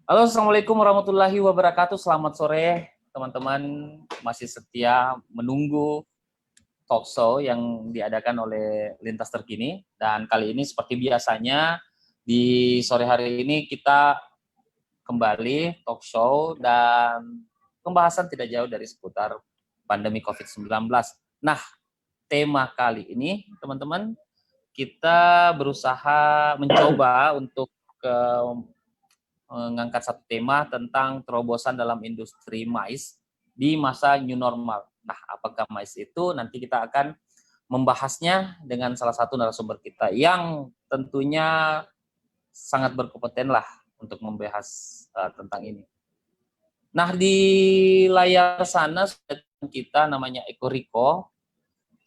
Halo, Assalamualaikum warahmatullahi wabarakatuh. Selamat sore, teman-teman. Masih setia menunggu talk show yang diadakan oleh Lintas Terkini. Dan kali ini seperti biasanya, di sore hari ini kita kembali talk show dan pembahasan tidak jauh dari seputar pandemi COVID-19. Nah, tema kali ini, teman-teman, kita berusaha mencoba untuk mengangkat satu tema tentang terobosan dalam industri mais di masa new normal. Nah, apakah mais itu? Nanti kita akan membahasnya dengan salah satu narasumber kita yang tentunya sangat berkompeten lah untuk membahas tentang ini. Nah, di layar sana sudah kita namanya Eko Riko.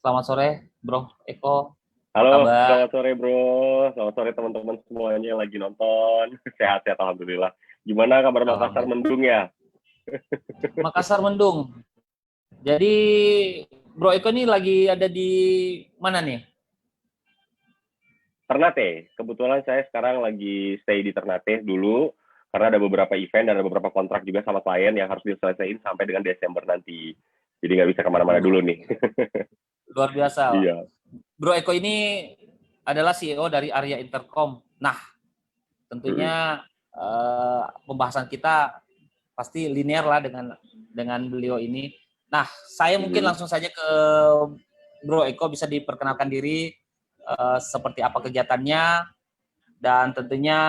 Selamat sore, Bro Eko. Apa Halo, kabar? selamat sore bro. Selamat sore teman-teman semuanya yang lagi nonton. Sehat-sehat alhamdulillah. Gimana kabar Makassar mendung ya? Makassar mendung. Jadi Bro Eko ini lagi ada di mana nih? Ternate. Kebetulan saya sekarang lagi stay di Ternate dulu karena ada beberapa event dan ada beberapa kontrak juga sama klien yang harus diselesaikan sampai dengan Desember nanti. Jadi nggak bisa kemana-mana dulu nih. Luar biasa. Iya. Bro Eko ini adalah CEO dari Arya Intercom. Nah, tentunya pembahasan kita pasti linear lah dengan beliau ini. Nah, saya mungkin langsung saja ke Bro Eko, bisa diperkenalkan diri seperti apa kegiatannya dan tentunya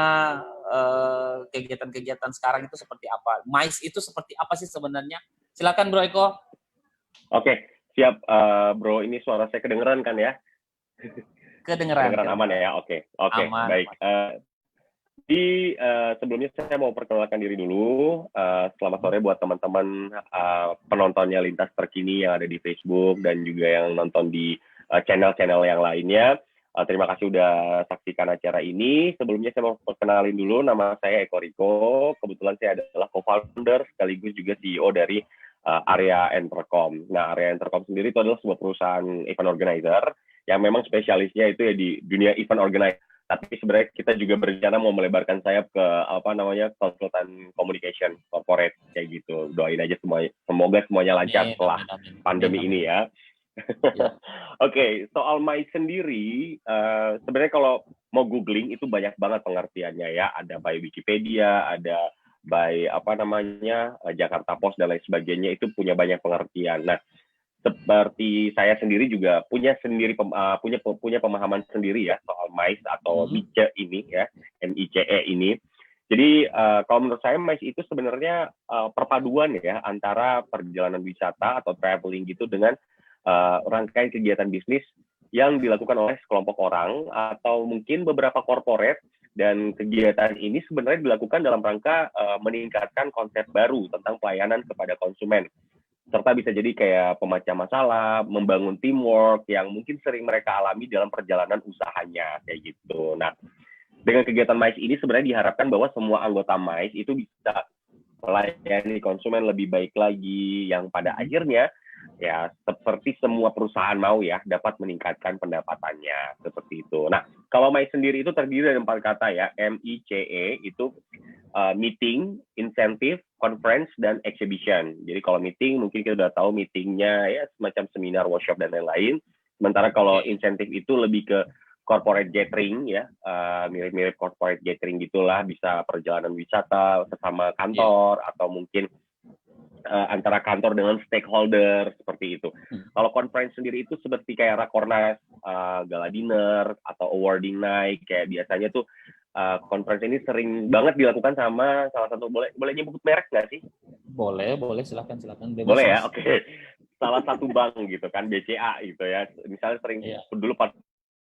kegiatan-kegiatan sekarang itu seperti apa. Mais itu seperti apa sih sebenarnya? Silakan Bro Eko. Oke, siap bro. Ini suara saya kedengeran kan ya? Kedengeran aman ya? Oke, aman, baik. aman. Sebelumnya saya mau perkenalkan diri dulu. Selamat sore buat teman-teman penontonnya Lintas Terkini yang ada di Facebook dan juga yang nonton di channel-channel yang lainnya. Terima kasih udah saksikan acara ini. Sebelumnya saya mau perkenalin dulu, nama saya Eko Riko. Kebetulan saya adalah co-founder sekaligus juga CEO dari Arya Intercom. Nah, Arya Intercom sendiri itu adalah sebuah perusahaan event organizer yang memang spesialisnya itu ya di dunia event organizer. Tapi sebenarnya kita juga berencana mau melebarkan sayap ke konsultan communication corporate kayak gitu. Doain aja semoga semuanya lancar setelah pandemi ini ya. Oke, soal mais sendiri sebenarnya kalau mau googling itu banyak banget pengertiannya ya. Ada by Wikipedia, ada by Jakarta Post dan lain sebagainya, itu punya banyak pengertian. Nah, seperti saya sendiri juga punya pemahaman sendiri ya soal mais atau mice ini ya, MICE ini. Jadi kalau menurut saya mais itu sebenarnya perpaduan ya antara perjalanan wisata atau traveling gitu dengan rangkaian kegiatan bisnis yang dilakukan oleh sekelompok orang atau mungkin beberapa corporate, dan kegiatan ini sebenarnya dilakukan dalam rangka meningkatkan konsep baru tentang pelayanan kepada konsumen, serta bisa jadi kayak pemecah masalah, membangun teamwork yang mungkin sering mereka alami dalam perjalanan usahanya kayak gitu. Nah, dengan kegiatan mais ini sebenarnya diharapkan bahwa semua anggota mais itu bisa melayani konsumen lebih baik lagi, yang pada akhirnya ya seperti semua perusahaan mau ya dapat meningkatkan pendapatannya seperti itu. Nah, kalau mais sendiri itu terdiri dari 4 kata ya, MICE itu meeting, incentive, conference, dan exhibition. Jadi kalau meeting mungkin kita udah tahu meetingnya ya semacam seminar, workshop, dan lain-lain. Sementara kalau insentif itu lebih ke corporate gathering ya, mirip-mirip corporate gathering gitulah, bisa perjalanan wisata sesama kantor atau mungkin antara kantor dengan stakeholder seperti itu. Kalau conference sendiri itu seperti kayak rakornas, gala dinner atau awarding night, kayak biasanya tuh conference ini sering banget dilakukan sama salah satu, boleh nyebut merek nggak sih? Boleh, silakan. Boleh ya, oke. Salah satu bank gitu kan, BCA gitu ya. Misalnya dulu pasti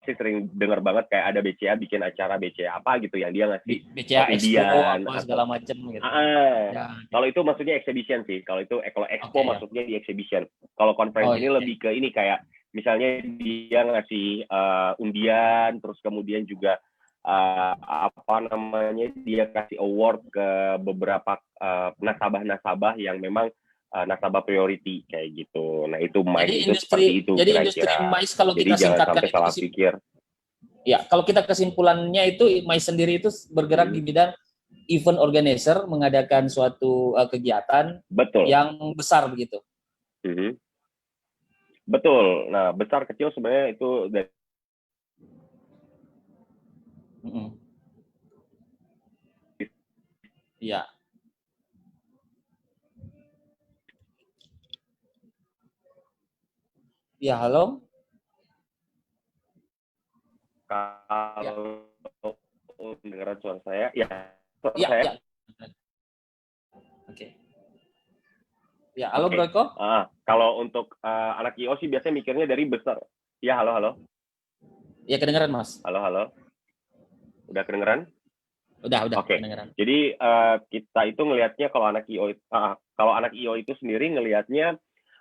sering dengar banget kayak ada BCA bikin acara BCA apa gitu yang dia ngasih BCA Expo apa segala macam gitu. Kalau itu maksudnya exhibition sih. Kalau expo maksudnya di exhibition. Kalau conference ini lebih ke ini kayak misalnya dia ngasih undian, terus kemudian juga dia kasih award ke beberapa nasabah-nasabah yang memang nasabah priority kayak gitu. Nah, itu mais itu seperti itu kira-kira. Industri mais kalau jadi kita jangan singkatkan sampai salah pikir. Ya, kalau kita kesimpulannya itu mais sendiri itu bergerak di bidang event organizer mengadakan suatu kegiatan Betul. yang besar begitu. Betul. Nah, besar kecil sebenarnya itu dari Iya. Ya, halo. Kalau dengar suara saya, ya. Suara Ya, saya. ya. Oke. Ya, halo Bro Eko. Kalau untuk anak IO sih biasanya mikirnya dari besar. Ya, halo. Ya, kedengeran Mas. Halo. Udah kedengeran? Udah. Oke. Kedengeran. Jadi kita itu ngelihatnya kalau anak IO itu sendiri ngelihatnya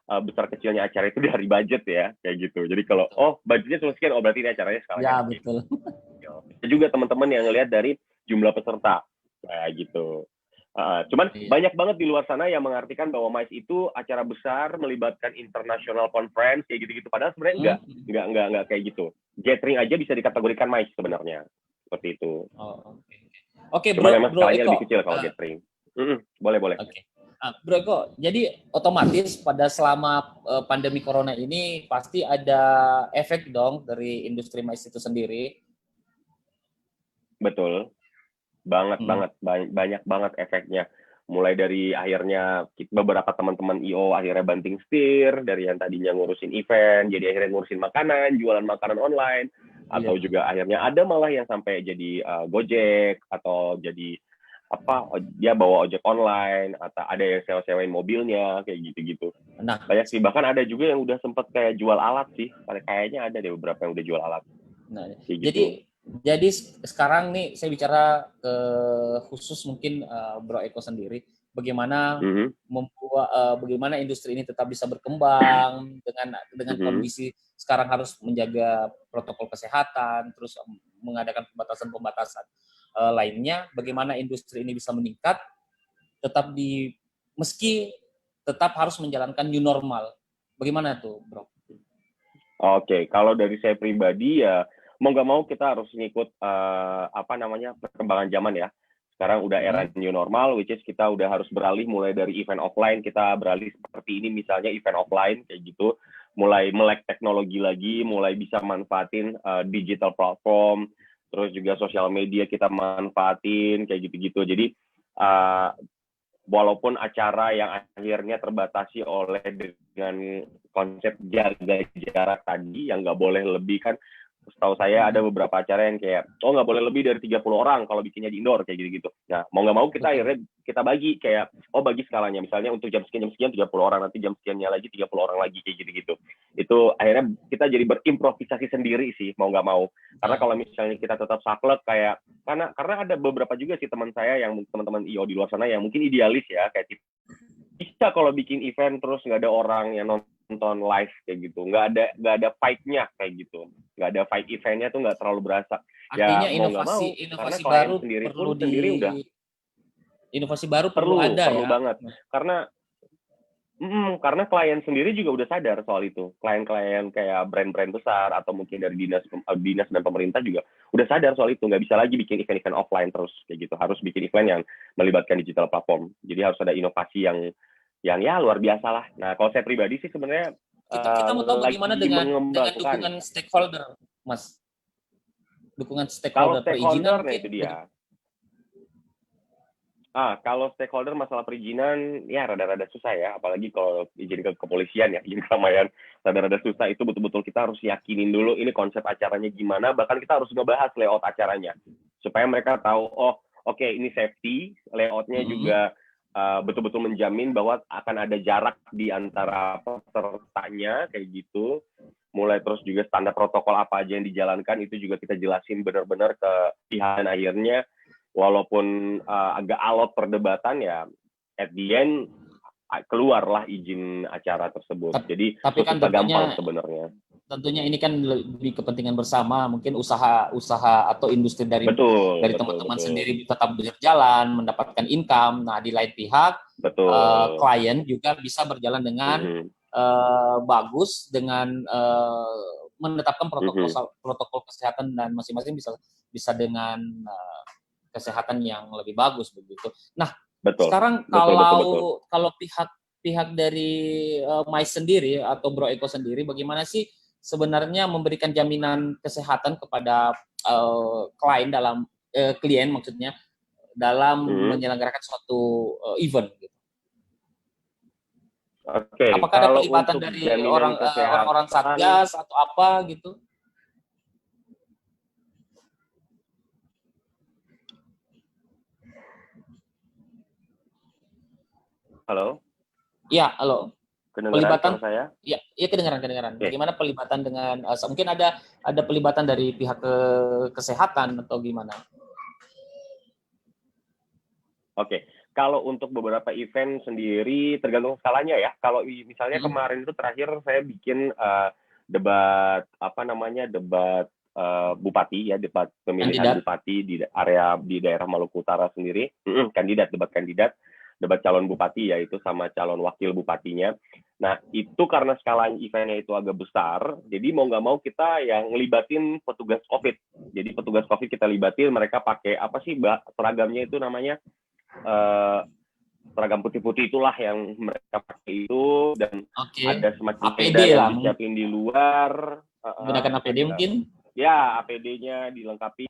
besar kecilnya acara itu dari budget ya, kayak gitu. Jadi kalau budgetnya cuma sekian, berarti ini acaranya skalanya. Ya, betul. Ada juga teman-teman yang ngelihat dari jumlah peserta, kayak gitu. Cuman banyak banget di luar sana yang mengartikan bahwa MICE itu acara besar melibatkan international conference kayak gitu-gitu. Padahal sebenarnya enggak kayak gitu. Gathering aja bisa dikategorikan MICE sebenarnya, seperti itu. Oke, Cuman memang Bro skalanya Eko. lebih kecil kalau gathering. Boleh. Oke. Bro Eko, jadi otomatis pada selama pandemi corona ini pasti ada efek dong dari industri MICE itu sendiri. Betul. Banget. Banyak banget efeknya. Mulai dari akhirnya beberapa teman-teman IO akhirnya banting setir, dari yang tadinya ngurusin event, jadi akhirnya ngurusin makanan, jualan makanan online, atau juga akhirnya ada malah yang sampai jadi Gojek, atau jadi dia bawa ojek online, atau ada yang sewa-sewain mobilnya, kayak gitu-gitu. Nah, banyak sih, bahkan ada juga yang udah sempet kayak jual alat sih, kayaknya ada deh beberapa yang udah jual alat. Nah, gitu. jadi sekarang nih saya bicara khusus mungkin Bro Eko sendiri, bagaimana bagaimana industri ini tetap bisa berkembang dengan kondisi sekarang harus menjaga protokol kesehatan, terus mengadakan pembatasan lainnya, bagaimana industri ini bisa meningkat meski tetap harus menjalankan new normal. Bagaimana tuh, Bro? Oke, kalau dari saya pribadi ya mau nggak mau kita harus ngikut perkembangan zaman ya. Sekarang udah era new normal, which is kita udah harus beralih mulai dari event offline, kita beralih seperti ini misalnya event offline kayak gitu, mulai melek teknologi lagi, mulai bisa manfaatin digital platform, terus juga sosial media kita manfaatin kayak gitu-gitu. Jadi walaupun acara yang akhirnya terbatasi oleh dengan konsep jaga jarak tadi yang nggak boleh lebih kan, setahu saya ada beberapa acara yang kayak nggak boleh lebih dari 30 orang kalau bikinnya di indoor kayak gitu-gitu. Nah, mau nggak mau kita akhirnya kita bagi kayak bagi skalanya, misalnya untuk jam sekian 30 orang, nanti jam sekiannya lagi 30 orang lagi kayak gitu-gitu. Itu akhirnya kita jadi berimprovisasi sendiri sih, mau nggak mau. Karena kalau misalnya kita tetap saklek kayak karena ada beberapa juga sih teman saya yang teman-teman IO di luar sana yang mungkin idealis ya, kayak bisa kalau bikin event terus nggak ada orang yang nonton live kayak gitu, nggak ada fight-nya kayak gitu, nggak ada fight eventnya tuh nggak terlalu berasa. Artinya ya mau nggak mau karena klien sendiri pun sendiri udah inovasi baru perlu ada ya. Banget karena klien sendiri juga udah sadar soal itu. Klien-klien kayak brand-brand besar atau mungkin dari dinas dan pemerintah juga udah sadar soal itu. Nggak bisa lagi bikin event-event offline terus kayak gitu. Harus bikin event yang melibatkan digital platform. Jadi harus ada inovasi yang ya luar biasa lah. Nah, kalau saya pribadi sih sebenarnya kita mau tahu bagaimana dengan dukungan stakeholder, Mas. Dukungan stakeholder perizinan itu dia. Kalau stakeholder masalah perizinan ya rada-rada susah ya, apalagi kalau izin ke kepolisian ya, izin keramaian, rada-rada susah. Itu betul-betul kita harus yakinin dulu ini konsep acaranya gimana, bahkan kita harus ngebahas layout acaranya supaya mereka tahu oke, ini safety, layoutnya juga betul-betul menjamin bahwa akan ada jarak di antara pesertanya kayak gitu. Mulai terus juga standar protokol apa aja yang dijalankan itu juga kita jelasin benar-benar ke pihak akhirnya. Walaupun agak alot perdebatan ya, at the end keluarlah izin acara tersebut. Jadi tapi kan gampang sebenarnya. Tentunya ini kan lebih kepentingan bersama, mungkin usaha atau industri dari teman-teman sendiri tetap berjalan, mendapatkan income. Nah, di lain pihak klien juga bisa berjalan dengan bagus dengan menetapkan protokol kesehatan dan masing-masing bisa dengan kesehatan yang lebih bagus begitu. Nah, Betul, sekarang betul, betul, betul. kalau pihak dari MICE sendiri atau Bro Eko sendiri, bagaimana sih sebenarnya memberikan jaminan kesehatan kepada klien maksudnya dalam menyelenggarakan suatu event gitu. Oke, Apakah ada kalau pelibatan untuk dari jaminan orang-orang kesehatan, Satgas atau apa gitu? halo, Iya, halo. kedengeran suara Pelibatan, saya? ya, ya kedengaran. Oke, Bagaimana pelibatan dengan mungkin ada pelibatan dari pihak kesehatan atau gimana? oke. Kalau untuk beberapa event sendiri tergantung skalanya ya. Kalau misalnya Hmm. kemarin itu terakhir saya bikin debat apa namanya debat bupati ya, debat pemilihan Kandidat. bupati di area di daerah Maluku Utara sendiri. Debat kandidat, debat calon bupati yaitu sama calon wakil bupatinya. Nah itu karena skala eventnya itu agak besar, jadi mau nggak mau kita yang ngelibatin petugas COVID. Jadi petugas COVID kita libatin, mereka pakai apa sih seragamnya itu namanya seragam putih-putih itulah yang mereka pakai itu, dan Oke. ada semacam APD tenda yang lah, disiapin di luar. menggunakan APD mungkin? Ya, APD-nya dilengkapi.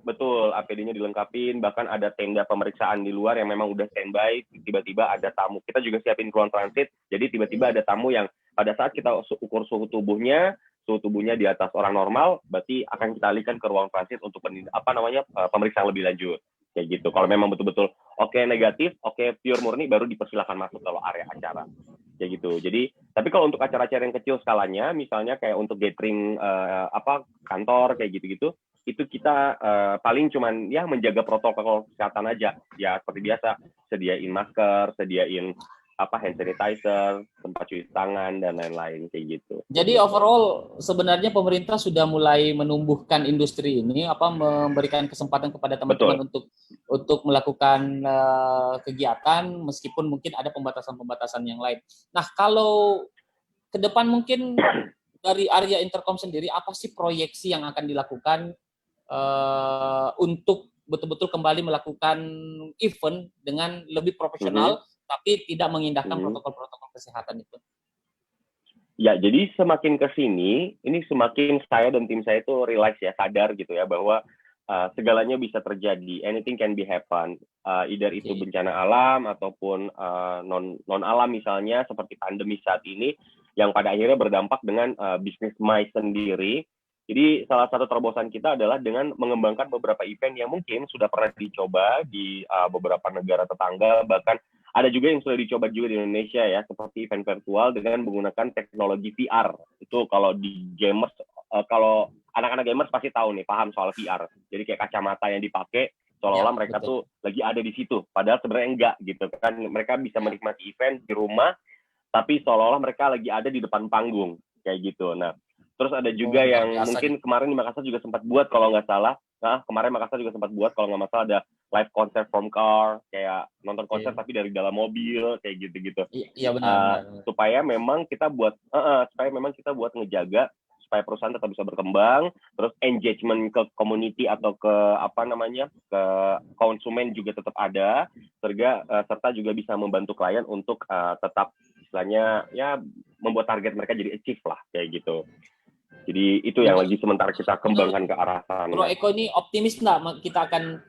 Betul, APD-nya dilengkapin, bahkan ada tenda pemeriksaan di luar yang memang udah standby, tiba-tiba ada tamu. Kita juga siapin ruang transit, jadi tiba-tiba ada tamu yang pada saat kita ukur suhu tubuhnya di atas orang normal, berarti akan kita alihkan ke ruang transit untuk pemeriksaan lebih lanjut. Kayak gitu. Kalau memang betul-betul oke negatif, oke pure murni, baru dipersilakan masuk kalau area acara. Kayak gitu. Jadi, tapi kalau untuk acara-acara yang kecil skalanya, misalnya kayak untuk gathering kantor kayak gitu-gitu, itu kita paling cuman ya menjaga protokol kesehatan aja. Ya seperti biasa, sediain masker, sediain hand sanitizer, tempat cuci tangan dan lain-lain kayak gitu. Jadi overall sebenarnya pemerintah sudah mulai menumbuhkan industri ini, memberikan kesempatan kepada Betul. teman-teman untuk melakukan kegiatan meskipun mungkin ada pembatasan-pembatasan yang lain. Nah, kalau ke depan mungkin dari Arya Intercom sendiri apa sih proyeksi yang akan dilakukan untuk betul-betul kembali melakukan event dengan lebih profesional tapi tidak mengindahkan protokol-protokol kesehatan itu? Ya, jadi semakin ke sini, ini semakin saya dan tim saya itu realize ya, sadar gitu ya, bahwa segalanya bisa terjadi, anything can be happen, either itu bencana alam ataupun non alam misalnya seperti pandemi saat ini yang pada akhirnya berdampak dengan bisnis MICE sendiri. Jadi salah satu terobosan kita adalah dengan mengembangkan beberapa event yang mungkin sudah pernah dicoba di beberapa negara tetangga, bahkan ada juga yang sudah dicoba juga di Indonesia ya, seperti event virtual dengan menggunakan teknologi VR. Itu kalau di gamers, kalau anak-anak gamers pasti tahu nih, paham soal VR. Jadi kayak kacamata yang dipakai, seolah-olah mereka tuh lagi ada di situ. Padahal sebenarnya enggak gitu kan. Mereka bisa menikmati event di rumah, tapi seolah-olah mereka lagi ada di depan panggung. Kayak gitu. Nah, terus ada juga yang mungkin kemarin di Makassar juga sempat buat kalau nggak salah. Nah, kemarin Makassar juga sempat buat kalau nggak masalah ada live concert from car, kayak nonton konser tapi dari dalam mobil, kayak gitu-gitu. Iya benar. Supaya memang kita buat ngejaga supaya perusahaan tetap bisa berkembang, terus engagement ke community atau ke ke konsumen juga tetap ada, serta juga bisa membantu klien untuk tetap istilahnya ya membuat target mereka jadi achieve lah kayak gitu. Jadi itu yang lagi sementara kita kembangkan ke arah sana. Bro Eko ini optimis nggak kita akan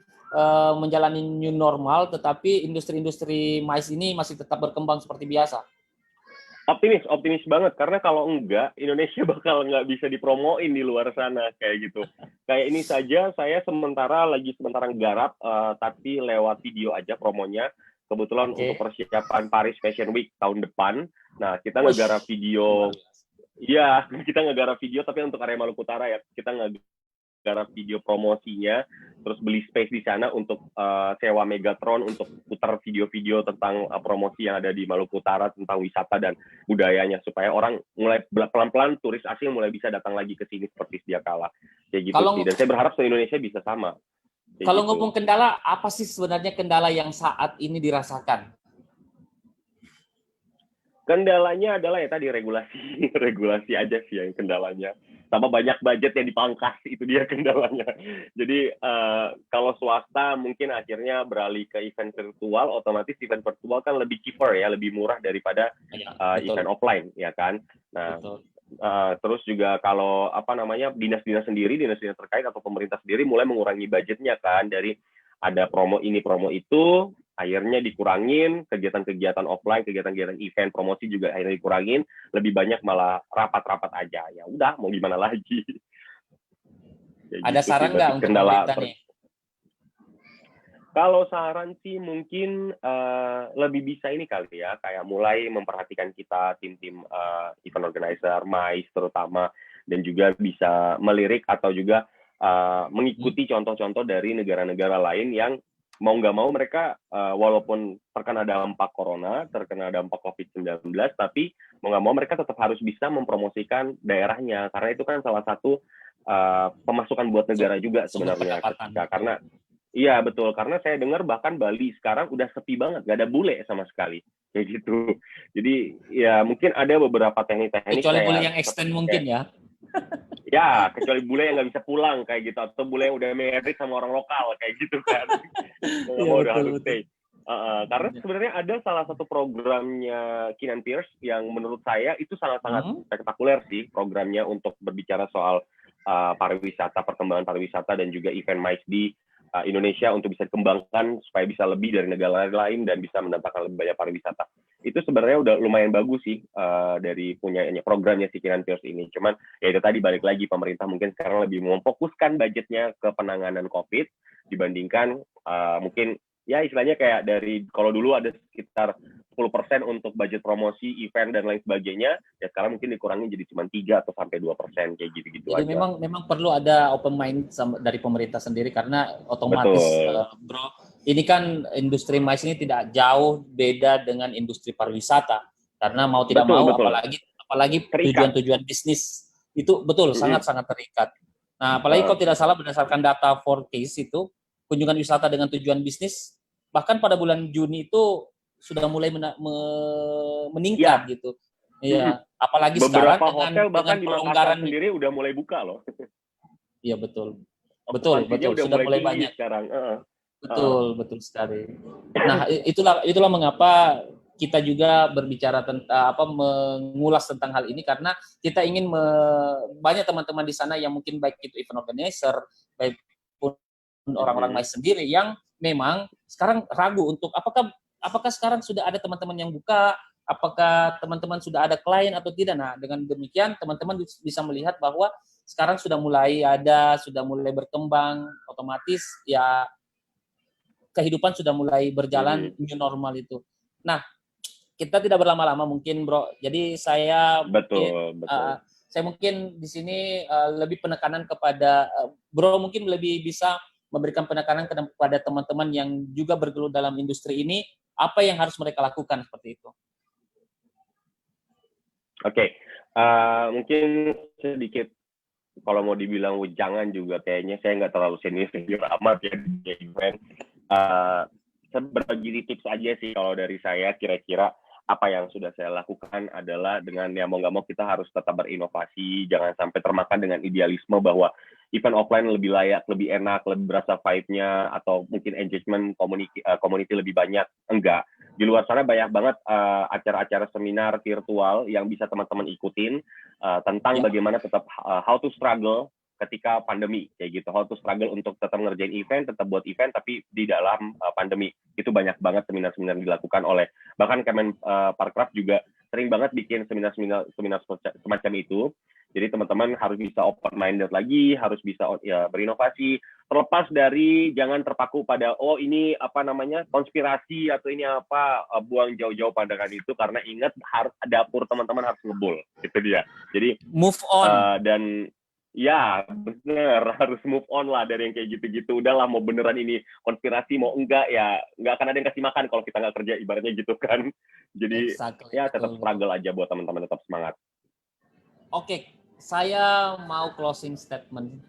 menjalani new normal, tetapi industri-industri MICE ini masih tetap berkembang seperti biasa? Optimis banget, karena kalau enggak, Indonesia bakal nggak bisa dipromoin di luar sana, kayak gitu. Kayak ini saja, saya sementara nggarap, tapi lewat video aja promonya. Kebetulan untuk persiapan Paris Fashion Week tahun depan, nah kita ngegarap video. Iya, kita ngegarap video, tapi untuk area Maluku Utara ya, kita ngegarap video promosinya, terus beli space di sana untuk sewa Megatron untuk putar video-video tentang promosi yang ada di Maluku Utara tentang wisata dan budayanya, supaya orang mulai pelan-pelan turis asing mulai bisa datang lagi ke sini seperti sedia kala. Kayak gitu sih, dan saya berharap se-Indonesia bisa sama. Kalau ngomong kendala, apa sih sebenarnya kendala yang saat ini dirasakan? Kendalanya adalah ya tadi regulasi aja sih yang kendalanya. sama banyak budget yang dipangkas, itu dia kendalanya. Jadi kalau swasta mungkin akhirnya beralih ke event virtual, otomatis event virtual kan lebih cheaper ya, lebih murah daripada event offline ya kan. Nah, terus juga kalau dinas-dinas terkait atau pemerintah sendiri mulai mengurangi budgetnya kan, dari ada promo ini promo itu, akhirnya dikurangin, kegiatan-kegiatan offline, kegiatan-kegiatan event, promosi juga akhirnya dikurangin, lebih banyak malah rapat-rapat aja. Ya udah, mau gimana lagi. Ada gitu saran nggak untuk pemerintah nih? Kalau saran sih mungkin lebih bisa ini kali ya, kayak mulai memperhatikan kita tim-tim event organizer, MICE terutama, dan juga bisa melirik atau juga mengikuti contoh-contoh dari negara-negara lain yang mau nggak mau mereka walaupun terkena dampak corona, terkena dampak COVID-19, tapi mau nggak mau mereka tetap harus bisa mempromosikan daerahnya, karena itu kan salah satu pemasukan buat negara juga sebenarnya. Karena iya betul, karena saya dengar bahkan Bali sekarang udah sepi banget, nggak ada bule sama sekali kayak gitu. Jadi ya mungkin ada beberapa teknik-teknik kecuali bule yang extend mungkin ya. Ya, kecuali bule yang nggak bisa pulang kayak gitu, atau bule yang udah married sama orang lokal kayak gitu kan. Nggak mau udah harus stay. Karena sebenarnya ada salah satu programnya Keenan Pierce yang menurut saya itu sangat-sangat spektakuler sih, programnya untuk berbicara soal pariwisata, perkembangan pariwisata dan juga event MICE di Indonesia untuk bisa dikembangkan supaya bisa lebih dari negara lain dan bisa mendatangkan lebih banyak pariwisata. Itu sebenarnya udah lumayan bagus sih dari punyanya programnya si Keenan Pierce ini. Cuman ya itu tadi balik lagi, pemerintah mungkin sekarang lebih memfokuskan budgetnya ke penanganan COVID dibandingkan mungkin ya istilahnya kayak dari kalau dulu ada sekitar 10% untuk budget promosi, event dan lain sebagainya, ya sekarang mungkin dikurangi jadi cuma 3 atau sampai 2% kayak gitu-gitu aja. Jadi memang perlu ada open mind dari pemerintah sendiri, karena otomatis bro, ini kan industri MICE ini tidak jauh beda dengan industri pariwisata, karena mau tidak mau apalagi tujuan-tujuan bisnis itu betul sangat-sangat terikat. Nah, apalagi kalau tidak salah berdasarkan data 4Case itu kunjungan wisata dengan tujuan bisnis bahkan pada bulan Juni itu sudah mulai meningkat gitu. Iya, apalagi beberapa sekarang hotel bahkan dengan di pelonggaran sendiri udah mulai buka loh. Iya betul. Betul sudah mulai banyak sekarang. Betul sekali. Nah, itulah mengapa kita juga berbicara tentang mengulas tentang hal ini, karena kita ingin banyak teman-teman di sana yang mungkin baik itu event organizer, baik pun orang-orang MICE sendiri yang memang sekarang ragu untuk apakah sekarang sudah ada teman-teman yang buka, apakah teman-teman sudah ada klien atau tidak. Nah, dengan demikian teman-teman bisa melihat bahwa sekarang sudah mulai berkembang, otomatis ya kehidupan sudah mulai berjalan new normal itu. Nah, kita tidak berlama-lama mungkin, Bro. Jadi saya mungkin di sini lebih penekanan kepada Bro, mungkin lebih bisa memberikan penekanan kepada teman-teman yang juga bergelut dalam industri ini, apa yang harus mereka lakukan seperti itu. Oke. Mungkin sedikit kalau mau dibilang jangan juga kayaknya saya nggak terlalu senior amat ya di event. Saya berbagi tips aja sih kalau dari saya, kira-kira apa yang sudah saya lakukan adalah dengan ya mau nggak mau kita harus tetap berinovasi, jangan sampai termakan dengan idealisme bahwa event offline lebih layak, lebih enak, lebih berasa vibe-nya, atau mungkin engagement community lebih banyak. Enggak. Di luar sana banyak banget acara-acara seminar virtual yang bisa teman-teman ikutin tentang bagaimana tetap how to struggle ketika pandemi kayak gitu, how to struggle untuk tetap ngerjain event, tetap buat event tapi di dalam pandemi. Itu banyak banget seminar-seminar dilakukan oleh bahkan Kemenparekraf juga sering banget bikin seminar semacam itu. Jadi teman-teman harus bisa open minded lagi, harus bisa berinovasi, terlepas dari jangan terpaku pada ini konspirasi atau ini buang jauh-jauh pandangan itu, karena ingat dapur teman-teman harus ngebul, itu dia. Jadi move on dan ya bener, harus move on lah dari yang kayak gitu-gitu. Udahlah, mau beneran ini konspirasi mau enggak ya nggak akan ada yang kasih makan kalau kita nggak kerja, ibaratnya gitu kan. Jadi ya tetap struggle aja buat teman-teman, tetap semangat. Oke, saya mau closing statement.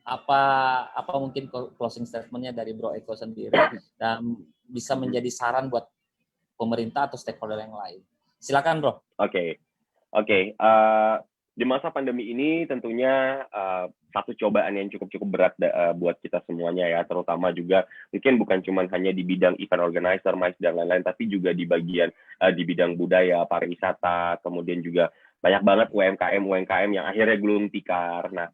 Apa mungkin closing statementnya dari Bro Eko sendiri dan bisa menjadi saran buat pemerintah atau stakeholder yang lain. Silakan, Bro. Oke. Oke, di masa pandemi ini tentunya satu cobaan yang cukup berat buat kita semuanya ya, terutama juga mungkin bukan cuma hanya di bidang event organizer, MICE dan lain-lain, tapi juga di bagian di bidang budaya, pariwisata, kemudian juga banyak banget UMKM yang akhirnya gulung tikar. Nah,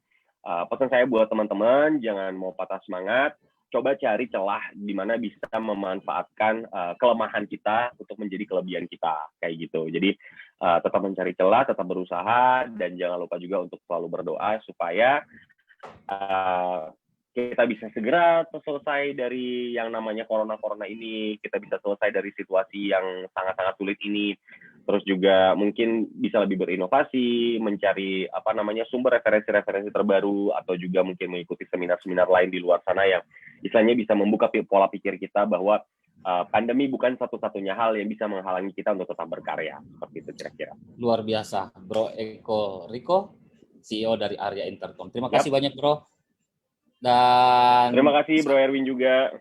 pesan saya buat teman-teman, jangan mau patah semangat, coba cari celah di mana bisa memanfaatkan kelemahan kita untuk menjadi kelebihan kita, kayak gitu. Jadi tetap mencari celah, tetap berusaha, dan jangan lupa juga untuk selalu berdoa supaya kita bisa segera selesai dari yang namanya corona ini, kita bisa selesai dari situasi yang sangat-sangat sulit ini, terus juga mungkin bisa lebih berinovasi, mencari sumber referensi-referensi terbaru, atau juga mungkin mengikuti seminar-seminar lain di luar sana yang istilahnya bisa membuka pola pikir kita bahwa pandemi bukan satu-satunya hal yang bisa menghalangi kita untuk tetap berkarya, seperti itu kira-kira. Luar biasa, Bro Eko Riko, CEO dari Arya Intercom. Terima kasih banyak, Bro. Dan terima kasih Bro Erwin juga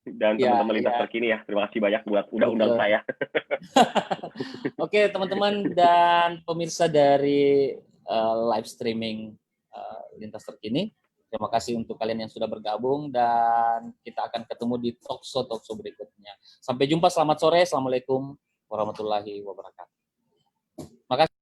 dan teman-teman Lintas ya. Terkini ya. Terima kasih banyak buat udah undang saya. Oke, teman-teman dan pemirsa dari live streaming Lintas Terkini. Terima kasih untuk kalian yang sudah bergabung dan kita akan ketemu di talkshow berikutnya. Sampai jumpa, selamat sore. Assalamualaikum warahmatullahi wabarakatuh. Makasih.